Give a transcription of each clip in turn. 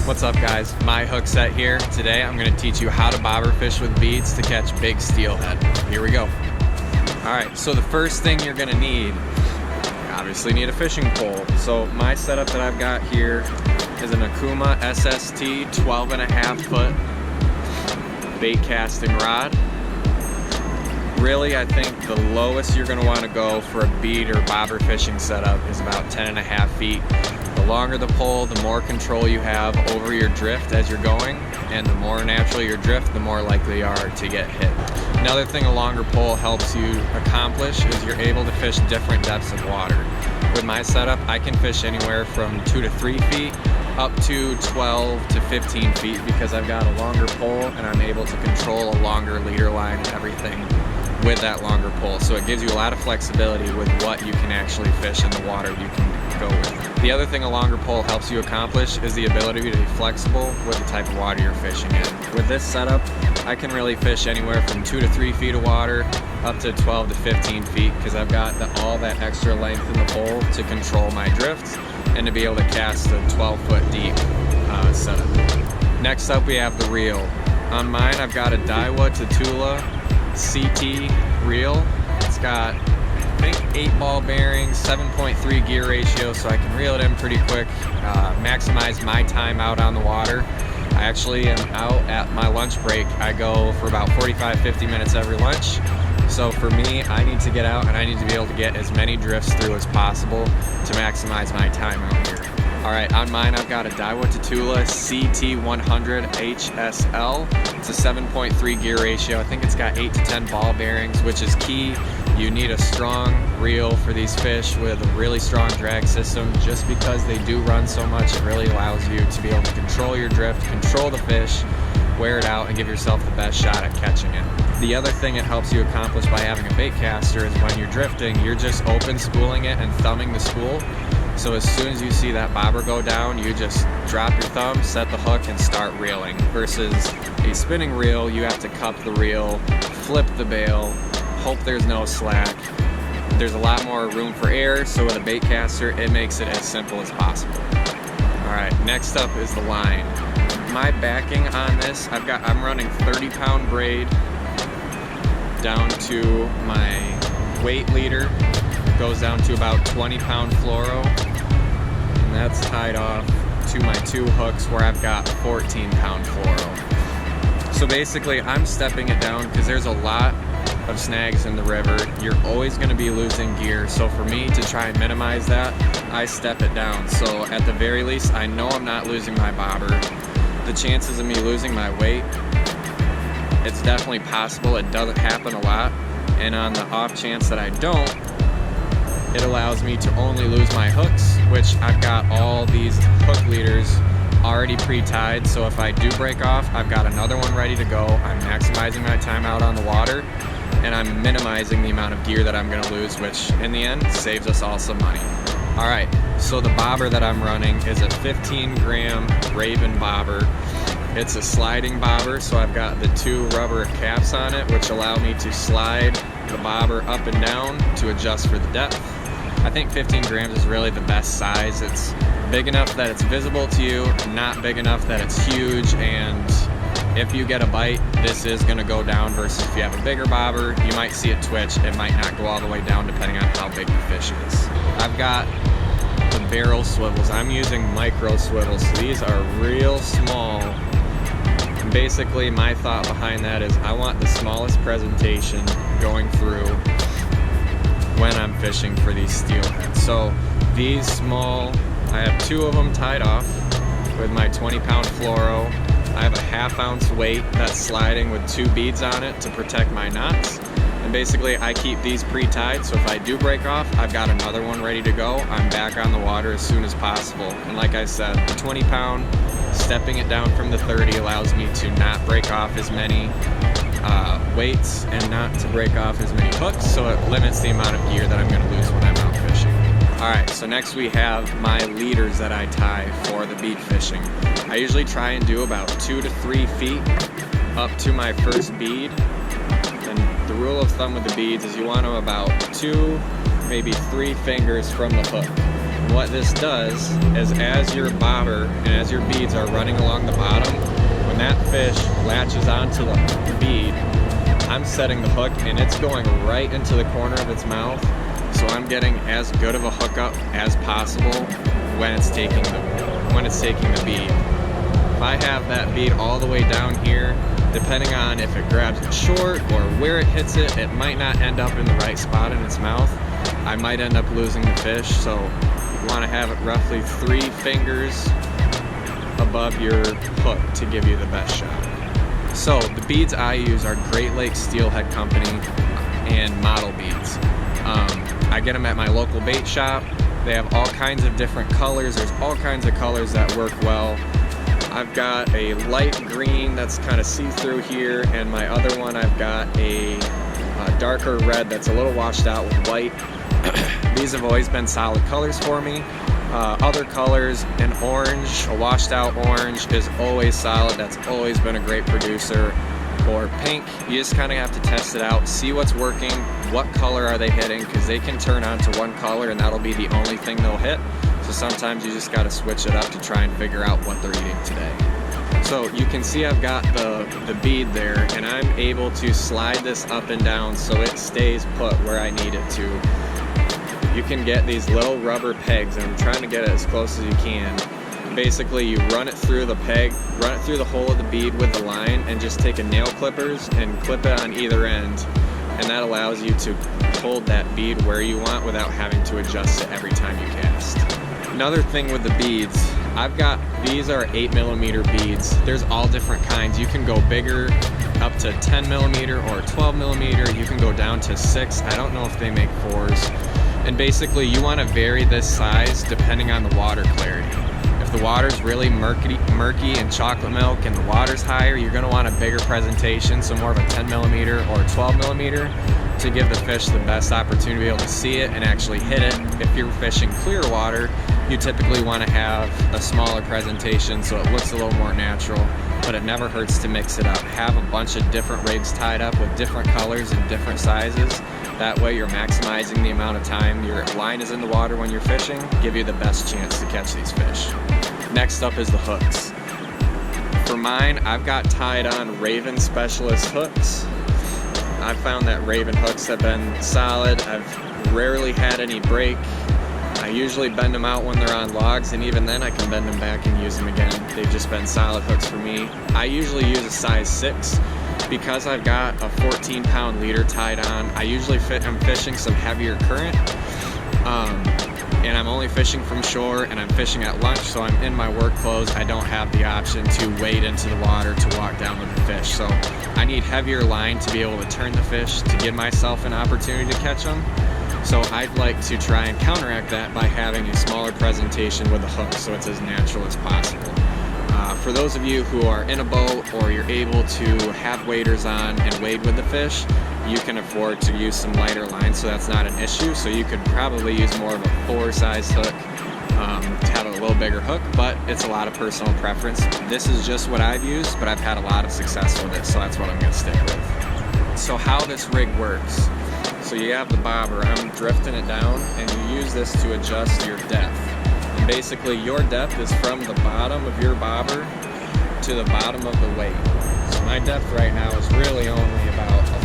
What's up guys, my hook set here. Today I'm going to teach you how to bobber fish with beads to catch big steelhead. Here we go. Alright, so the first thing you're going to need, you obviously need a fishing pole. So my setup that I've got here is an Akuma SST 12.5 foot bait casting rod. Really, I think the lowest you're going to want to go for a bead or bobber fishing setup is about 10.5 feet. The longer the pole, the more control you have over your drift as you're going, and the more natural your drift, the more likely you are to get hit. Another thing a longer pole helps you accomplish is you're able to fish different depths of water. With my setup, I can fish anywhere from 2 to 3 feet up to 12 to 15 feet because I've got a longer pole and I'm able to control a longer leader line and everything with that longer pole. So it gives you a lot of flexibility with what you can actually fish in the water you can go with. The other thing a longer pole helps you accomplish is the ability to be flexible with the type of water you're fishing in. With this setup, I can really fish anywhere from 2 to 3 feet of water up to 12 to 15 feet because I've got all that extra length in the pole to control my drift and to be able to cast a 12-foot deep setup. Next up, we have the reel. On mine, I've got a Daiwa Tatula CT reel. It's got, I think, 8 ball bearings, 7.3 gear ratio, so I can reel it in pretty quick, maximize my time out on the water. I actually am out at my lunch break. I go for about 45-50 minutes every lunch. So for me, I need to get out and I need to be able to get as many drifts through as possible to maximize my time out here. Alright, on mine I've got a Daiwa Tatula CT100 HSL. It's a 7.3 gear ratio. I think it's got 8 to 10 ball bearings, which is key. You need a strong reel for these fish with a really strong drag system. Just because they do run so much, it really allows you to be able to control your drift, control the fish, wear it out, and give yourself the best shot at catching it. The other thing it helps you accomplish by having a bait caster is when you're drifting, you're just open spooling it and thumbing the spool. So as soon as you see that bobber go down, you just drop your thumb, set the hook, and start reeling. Versus a spinning reel, you have to cup the reel, flip the bail, hope there's no slack. There's a lot more room for error, so with a bait caster, it makes it as simple as possible. Alright, next up is the line. My backing on this, I'm running 30-pound braid down to my weight leader. Goes down to about 20-pound fluoro, and that's tied off to my 2 hooks where I've got 14-pound fluoro. So basically I'm stepping it down because there's a lot of snags in the river. You're always going to be losing gear, so for me to try and minimize that, I step it down. So at the very least, I know I'm not losing my bobber. The chances of me losing my weight, it's definitely possible. It doesn't happen a lot, and on the off chance that I don't, it allows me to only lose my hooks, which I've got all these hook leaders already pre-tied, so if I do break off, I've got another one ready to go. I'm maximizing my time out on the water, and I'm minimizing the amount of gear that I'm going to lose, which in the end saves us all some money. Alright, so the bobber that I'm running is a 15-gram Raven bobber. It's a sliding bobber, so I've got the 2 rubber caps on it, which allow me to slide the bobber up and down to adjust for the depth. I think 15 grams is really the best size. It's big enough that it's visible to you, not big enough that it's huge, and if you get a bite, this is going to go down, versus if you have a bigger bobber, you might see it twitch. It might not go all the way down depending on how big the fish is. I've got the barrel swivels. I'm using micro swivels, so these are real small. And basically my thought behind that is I want the smallest presentation going through when I'm fishing for these steelhead. So these small, I have 2 of them tied off with my 20-pound fluoro. I have a 1/2 ounce weight that's sliding with 2 beads on it to protect my knots. And basically I keep these pre-tied, so if I do break off, I've got another one ready to go. I'm back on the water as soon as possible. And like I said, the 20-pound, stepping it down from the 30 allows me to not break off as many weights and not to break off as many hooks, so it limits the amount of gear that I'm going to lose when I'm out fishing. Alright, so next we have my leaders that I tie for the bead fishing. I usually try and do about 2 to 3 feet up to my first bead. And the rule of thumb with the beads is you want them about 2, maybe 3 fingers from the hook. And what this does is as your bobber and as your beads are running along the bottom, when that fish latches onto the bead, I'm setting the hook and it's going right into the corner of its mouth. So I'm getting as good of a hookup as possible when it's taking the bead. If I have that bead all the way down here, depending on if it grabs it short or where it hits it, it might not end up in the right spot in its mouth. I might end up losing the fish, so you want to have it roughly 3 fingers above your hook to give you the best shot. So the beads I use are Great Lakes Steelhead Company and model beads. I get them at my local bait shop. They have all kinds of different colors. There's all kinds of colors that work well. I've got a light green that's kind of see-through here, and my other one I've got a darker red that's a little washed out with white. These have always been solid colors for me. Other colors, an orange, a washed out orange is always solid. That's always been a great producer. Or pink, you just kind of have to test it out, see what's working, what color are they hitting, because they can turn on to one color and that'll be the only thing they'll hit. So sometimes you just got to switch it up to try and figure out what they're eating today. So you can see I've got the bead there, and I'm able to slide this up and down so it stays put where I need it to. You can get these little rubber pegs, and I'm trying to get it as close as you can. Basically, you run it through the peg, run it through the hole of the bead with the line, and just take a nail clippers and clip it on either end. And that allows you to hold that bead where you want without having to adjust it every time you cast. Another thing with the beads, these are 8mm beads. There's all different kinds. You can go bigger, up to 10mm or 12mm. You can go down to 6. I don't know if they make 4s. And basically, you want to vary this size depending on the water clarity. If the water's really murky and chocolate milk and the water's higher, you're going to want a bigger presentation, so more of a 10mm or 12mm to give the fish the best opportunity to be able to see it and actually hit it. If you're fishing clear water, you typically want to have a smaller presentation so it looks a little more natural, but it never hurts to mix it up. Have a bunch of different rigs tied up with different colors and different sizes. That way you're maximizing the amount of time your line is in the water when you're fishing, give you the best chance to catch these fish. Next up is the hooks. For mine, I've got tied on Raven Specialist hooks. I've found that Raven hooks have been solid. I've rarely had any break. I usually bend them out when they're on logs, and even then I can bend them back and use them again. They've just been solid hooks for me. I usually use a size 6. Because I've got a 14-pound leader tied on, I usually I'm fishing some heavier current, and I'm only fishing from shore, and I'm fishing at lunch, so I'm in my work clothes. I don't have the option to wade into the water to walk down with the fish, so I need heavier line to be able to turn the fish to give myself an opportunity to catch them. So I'd like to try and counteract that by having a smaller presentation with the hook so it's as natural as possible. For those of you who are in a boat or you're able to have waders on and wade with the fish, you can afford to use some lighter line, so that's not an issue. So you could probably use more of a 4 size hook to have a little bigger hook, but it's a lot of personal preference. This is just what I've used, but I've had a lot of success with it, so that's what I'm going to stick with. So how this rig works. So you have the bobber, I'm drifting it down, and you use this to adjust your depth. And basically your depth is from the bottom of your bobber to the bottom of the weight. So my depth right now is really only about a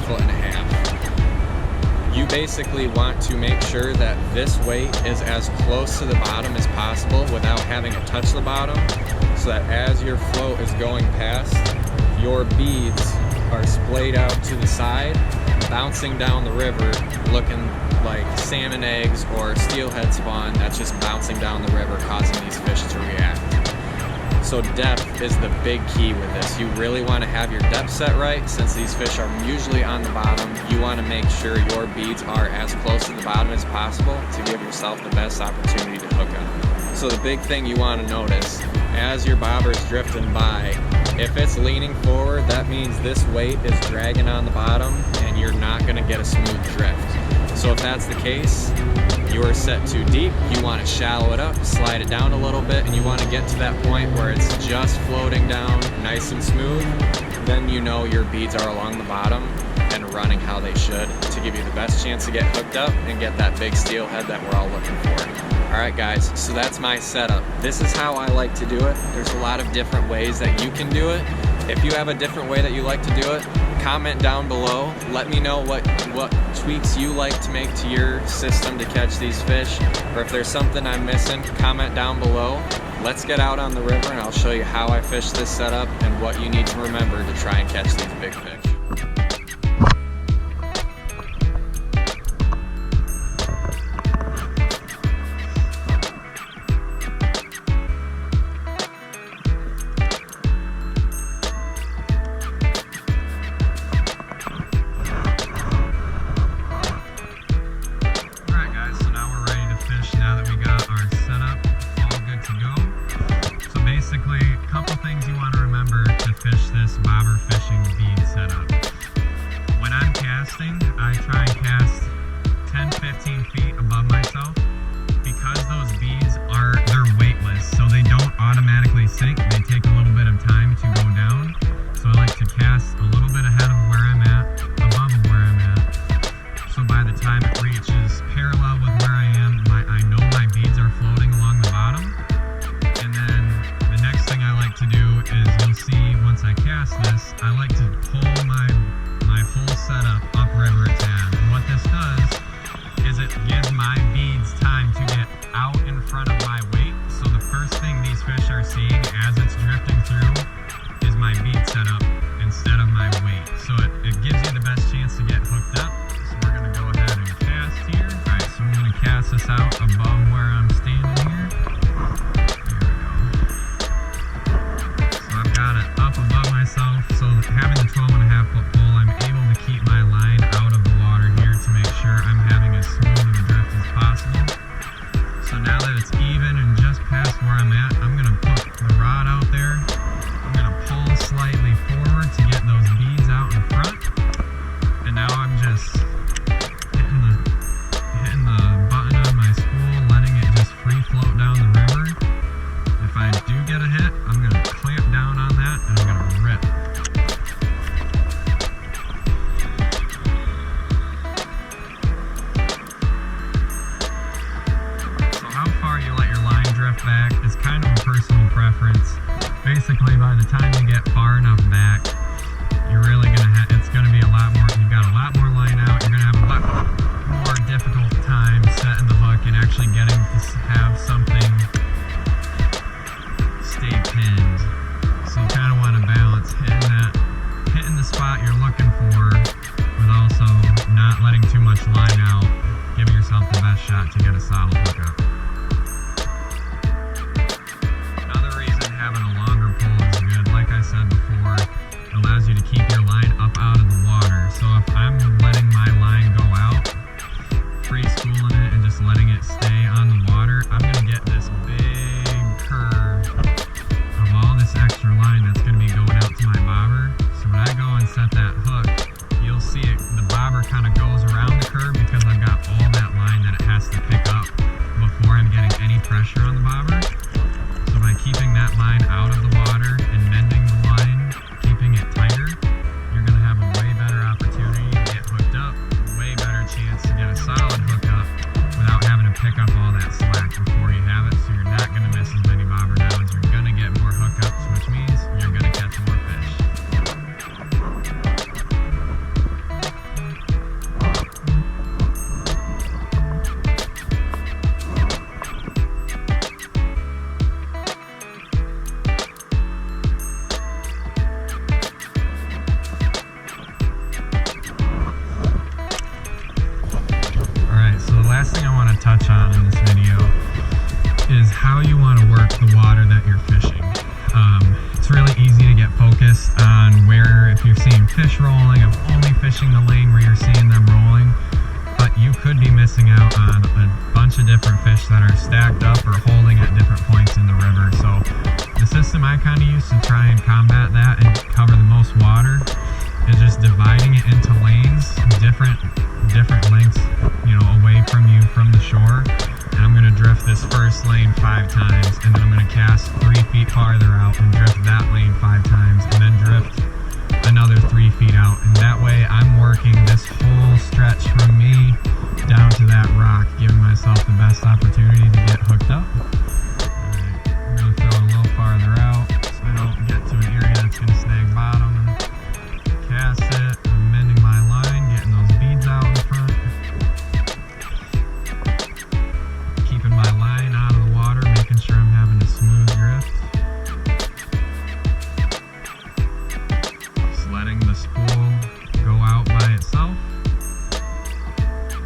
foot and a half. You basically want to make sure that this weight is as close to the bottom as possible without having it touch the bottom, so that as your float is going past, your beads are splayed out to the side, bouncing down the river, looking like salmon eggs or steelhead spawn that's just bouncing down the river, causing these fish to react. So depth is the big key with this. You really want to have your depth set right. Since these fish are usually on the bottom, you want to make sure your beads are as close to the bottom as possible to give yourself the best opportunity to hook them. So the big thing you want to notice, as your bobber is drifting by, if it's leaning forward, that means this weight is dragging on the bottom and you're not going to get a smooth drift. So if that's the case, you are set too deep, you want to shallow it up, slide it down a little bit, and you want to get to that point where it's just floating down nice and smooth. Then you know your beads are along the bottom and running how they should to give you the best chance to get hooked up and get that big steelhead that we're all looking for. Alright guys, so that's my setup. This is how I like to do it. There's a lot of different ways that you can do it. If you have a different way that you like to do it, comment down below. Let me know what tweaks you like to make to your system to catch these fish. Or if there's something I'm missing, comment down below. Let's get out on the river and I'll show you how I fish this setup and what you need to remember to try and catch these big fish. A couple things you want to remember to fish this bobber fishing bead setup. When I'm casting, I try and cast 10-15 feet above myself because those beads they're weightless, so they don't automatically sink. They take a little bit of time to go down. So I like to cast a little bit ahead of where I'm at, above where I'm at. So by the time it reaches parallel with where I am, I know my beads are floating along the bottom. And then the next thing I like to do is, you'll see once I cast this, I like to pull my whole setup upriver a tad. And what this does is it gives my beads time to get out in front of my weight. So the first thing these fish are seeing as it's drifting through is my bead setup instead of my weight. So it gives you the best chance to get hooked up. So we're going to go ahead and cast here. Alright, so I'm going to cast this out above where I'm standing here. So having the 12.5-foot pole, I'm able to keep my line out of the water here to make sure I'm having as smooth of a drift as possible. So now that it's even and just past where I'm at, I'm going to put the rod out there. I'm going to pull slightly forward to get those beads out in front. And now I'm just hitting the button on my spool, letting it just free float down the river. If I do get a hit, I'm going to clamp down on that and I'm going to rip. So how far you let your line drift back is kind of a personal preference. Basically, by the time you get far enough back, you're really going to it's going to be a lot more, you've got a lot more line out, you're going to have a lot more difficult time setting the hook and actually getting to have something stay pinned. So you kind of want to balance hitting the spot you're looking for, with also not letting too much line out, giving yourself the best shot to get a solid hookup. Another reason having a longer pole is good, like I said before, it allows you to keep your line up out of the water. So if I'm letting my line go out, free schooling it and just letting it stay on the water, I'm going to get this big curve of all this extra line that's going to be going out to my bobber. So when I go and set that hook, you'll see it, the bobber kind of goes around the curve because I've got all that line that it has to pick up before I'm getting any pressure on the bobber. So by keeping that line out of the water and mending the line, keeping it tighter, you're going to have a way better opportunity to get hooked up, way better chance to get a solid hookup without having to pick up all that slack before you have it. So you're not going to miss as many bobber downs, you're going to get more hookups, which means you're going to catch more fish. Last thing I want to touch on in this video is how you want to work the water that you're fishing. It's really easy to get focused on where, if you're seeing fish rolling, of only fishing the lane where you're seeing them rolling, but you could be missing out on a bunch of different fish that are stacked up or holding at different points in the river. So the system I kind of use to try and combat that and cover the most water is just dividing it into lanes, different lengths, away from you from the shore. And I'm going to drift this first lane 5 times, and then I'm going to cast 3 feet farther out and drift that lane 5 times, and then drift another 3 feet out. And that way I'm working this whole stretch from me down to that rock, giving myself the best opportunity to get hooked up. Alright, I'm going to throw it a little farther out so I don't get to an area that's going to snag bottom. Cast it, I'm mending my line, getting those beads out in front. Keeping my line out of the water, making sure I'm having a smooth drift. Just letting the spool go out by itself.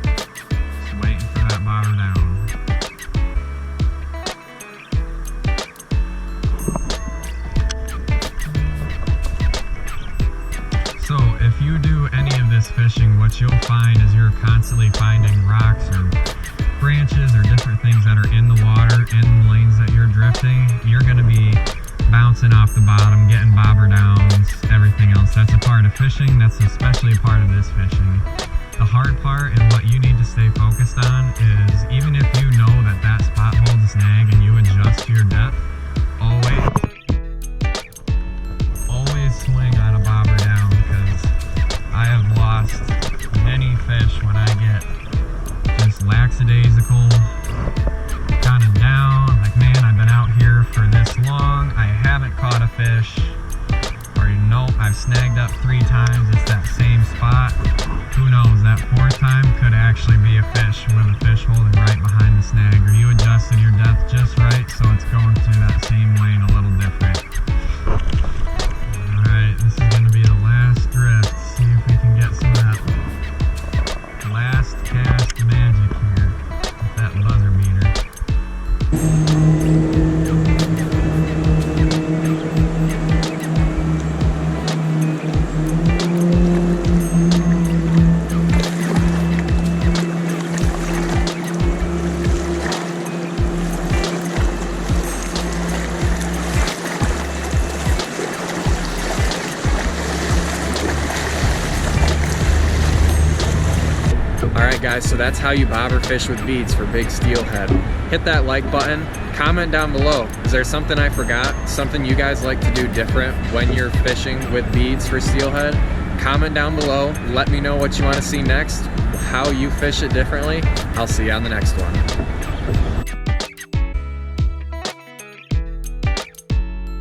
Just waiting for that bobber down. So if you do any of this fishing, what you'll find is you're constantly finding rocks or branches or different things that are in the water, in the lanes that you're drifting. You're going to be bouncing off the bottom, getting bobber downs, everything else. That's a part of fishing. That's especially a part of this fishing. The hard part and what you need to stay focused on is, even if you know that that spot holds a snag and you adjust your depth, always swing on a bobber down, because I have lost many fish when I get just lackadaisical, kind of down, like, man, I've been out here for this long, I haven't caught a fish, or nope, I've snagged up 3 times, it's that same spot. Who knows, that 4th time could actually be a fish with a fish holding right behind the snag, or you adjusted your depth just right so it's going through that same lane a little different. Alright, this is going to be the last drift. See if we can get some of that last cast magic here with that buzzer beater. Alright guys, so that's how you bobber fish with beads for big steelhead. Hit that like button, comment down below. Is there something I forgot? Something you guys like to do different when you're fishing with beads for steelhead? Comment down below, let me know what you want to see next, how you fish it differently. I'll see you on the next one.